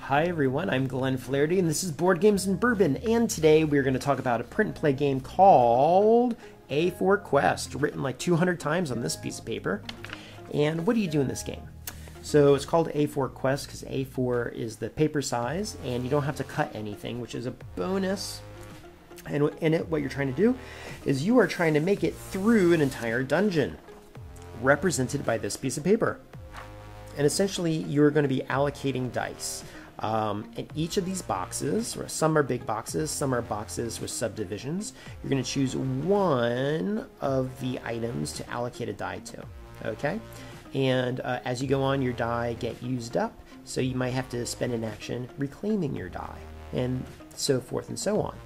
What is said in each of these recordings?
Hi everyone, I'm Glenn Flaherty and this is Board Games and Bourbon, and today we're going to talk about a print and play game called A4 Quest, written like 200 times on this piece of paper. And what do you do in this game? So it's called A4 Quest because A4 is the paper size and you don't have to cut anything, which is a bonus. And in it, what you're trying to do is you are trying to make it through an entire dungeon, represented by this piece of paper. And essentially you're going to be allocating dice. And each of these boxes, or some are big boxes, some are boxes with subdivisions, you're going to choose one of the items to allocate a die to, okay? And as you go on, your die get used up, so you might have to spend an action reclaiming your die, and so forth and so on.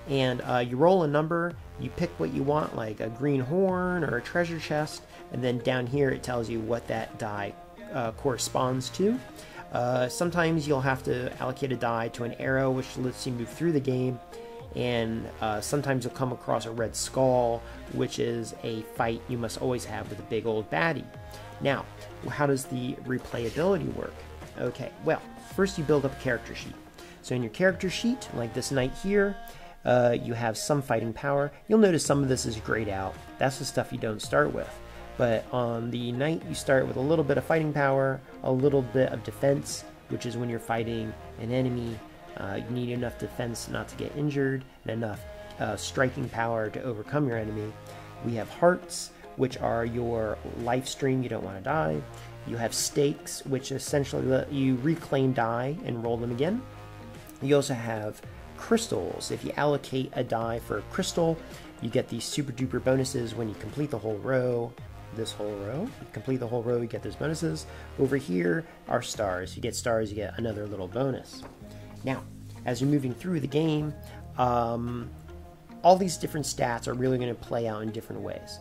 And you roll a number, you pick what you want, like a green horn or a treasure chest, and then down here it tells you what that die corresponds to. Sometimes you'll have to allocate a die to an arrow, which lets you move through the game, and sometimes you'll come across a red skull, which is a fight you must always have with a big old baddie. Now, how does the replayability work? Okay, well, first you build up a character sheet. So in your character sheet, like this knight here, you have some fighting power. You'll notice some of this is grayed out. That's the stuff you don't start with. But on the knight, you start with a little bit of fighting power, a little bit of defense, which is when you're fighting an enemy. You need enough defense not to get injured, and enough striking power to overcome your enemy. We have hearts, which are your life stream, you don't want to die. You have stakes, which essentially let you reclaim die and roll them again. You also have crystals. If you allocate a die for a crystal, you get these super duper bonuses when you complete the whole row. This whole row, you complete the whole row, you get those bonuses. Over here are stars. You get stars, you get another little bonus. Now, as you're moving through the game, all these different stats are really going to play out in different ways.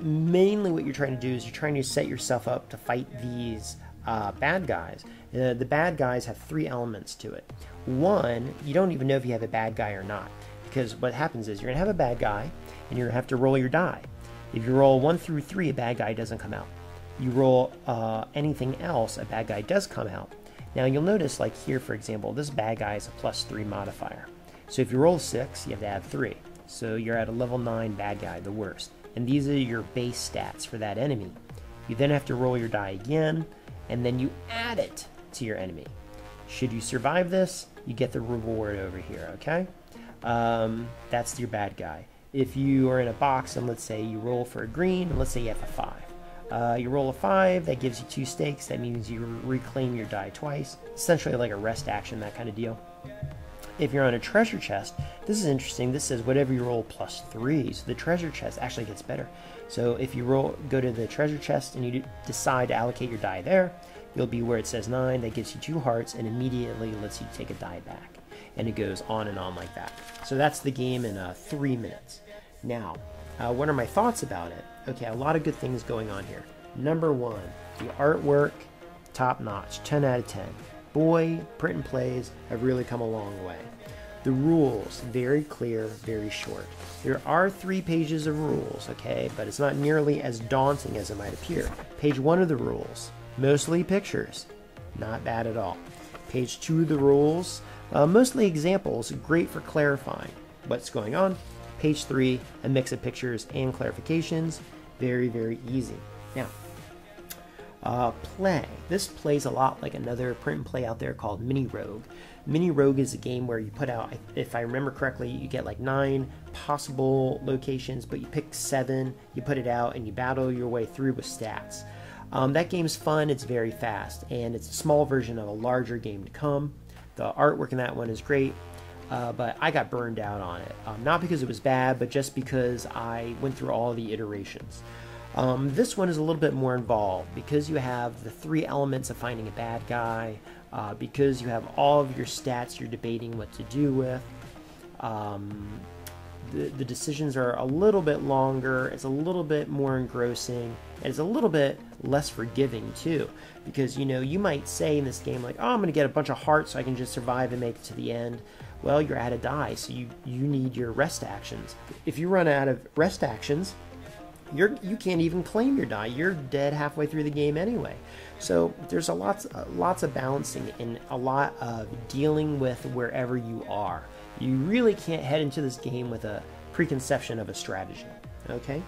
Mainly what you're trying to do is you're trying to set yourself up to fight these bad guys. The bad guys have three elements to it. One, you don't even know if you have a bad guy or not, because what happens is you're going to have a bad guy and you're going to have to roll your die. If you roll 1 through 3, a bad guy doesn't come out. You roll anything else, a bad guy does come out. Now you'll notice, like here for example, this bad guy is a +3 modifier. So if you roll 6, you have to add 3. So you're at a level 9 bad guy, the worst. And these are your base stats for that enemy. You then have to roll your die again, and then you add it to your enemy. Should you survive this, you get the reward over here, okay? That's your bad guy. If you are in a box and let's say you roll for a green, and let's say you have a 5. You roll a 5, that gives you 2 stakes, that means you reclaim your die twice. Essentially like a rest action, that kind of deal. If you're on a treasure chest, this is interesting, this says whatever you roll +3, so the treasure chest actually gets better. So if you go to the treasure chest and you decide to allocate your die there, you'll be where it says 9, that gives you 2 hearts and immediately lets you take a die back. And it goes on and on like that. So that's the game in 3 minutes. Now, what are my thoughts about it? Okay, a lot of good things going on here. Number 1, the artwork, top notch, 10 out of 10. Boy, print and plays have really come a long way. The rules, very clear, very short. There are 3 pages of rules, okay, but it's not nearly as daunting as it might appear. Page 1 of the rules, mostly pictures, not bad at all. Page 2 of the rules, mostly examples, great for clarifying what's going on. Page 3, a mix of pictures and clarifications, very, very easy. Now, play. This plays a lot like another print and play out there called Mini Rogue. Mini Rogue is a game where you put out, if I remember correctly, you get like 9 possible locations, but you pick 7, you put it out, and you battle your way through with stats. That game's fun, it's very fast, and it's a small version of a larger game to come. The artwork in that one is great, but I got burned out on it. Not because it was bad, but just because I went through all the iterations. This one is a little bit more involved because you have the 3 elements of finding a bad guy, because you have all of your stats you're debating what to do with. The decisions are a little bit longer, it's a little bit more engrossing, and it's a little bit less forgiving too, because you might say in this game like, oh, I'm gonna get a bunch of hearts so I can just survive and make it to the end. Well, you're out of die, so you need your rest actions. If you run out of rest actions, you can't even claim your die. You're dead halfway through the game anyway. So there's lots of balancing and a lot of dealing with wherever you are. You really can't head into this game with a preconception of a strategy. Okay,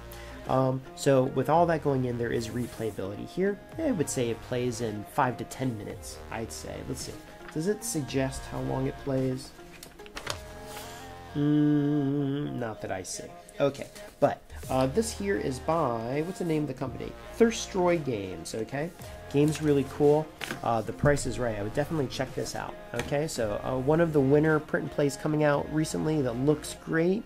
so with all that going in, there is replayability here. I would say it plays in 5 to 10 minutes. I'd say. Let's see. Does it suggest how long it plays? Not that I see. Okay, but this here is by, what's the name of the company? Thirstroy Games, okay? Game's really cool. The price is right. I would definitely check this out, okay? So one of the winter print and plays coming out recently that looks great.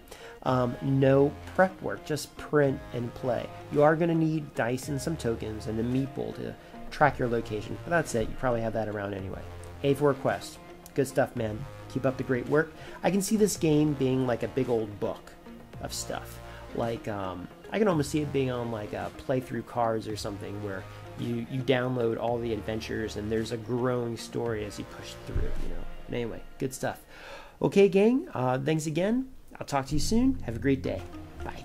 No prep work, just print and play. You are going to need dice and some tokens and a meeple to track your location, but that's it. You probably have that around anyway. A4 Quest. Good stuff, man. Keep up the great work. I can see this game being like a big old book of stuff. Like, I can almost see it being on like a playthrough cards or something where you download all the adventures and there's a growing story as you push through, you know. But anyway, good stuff. Okay, gang, thanks again. I'll talk to you soon. Have a great day. Bye.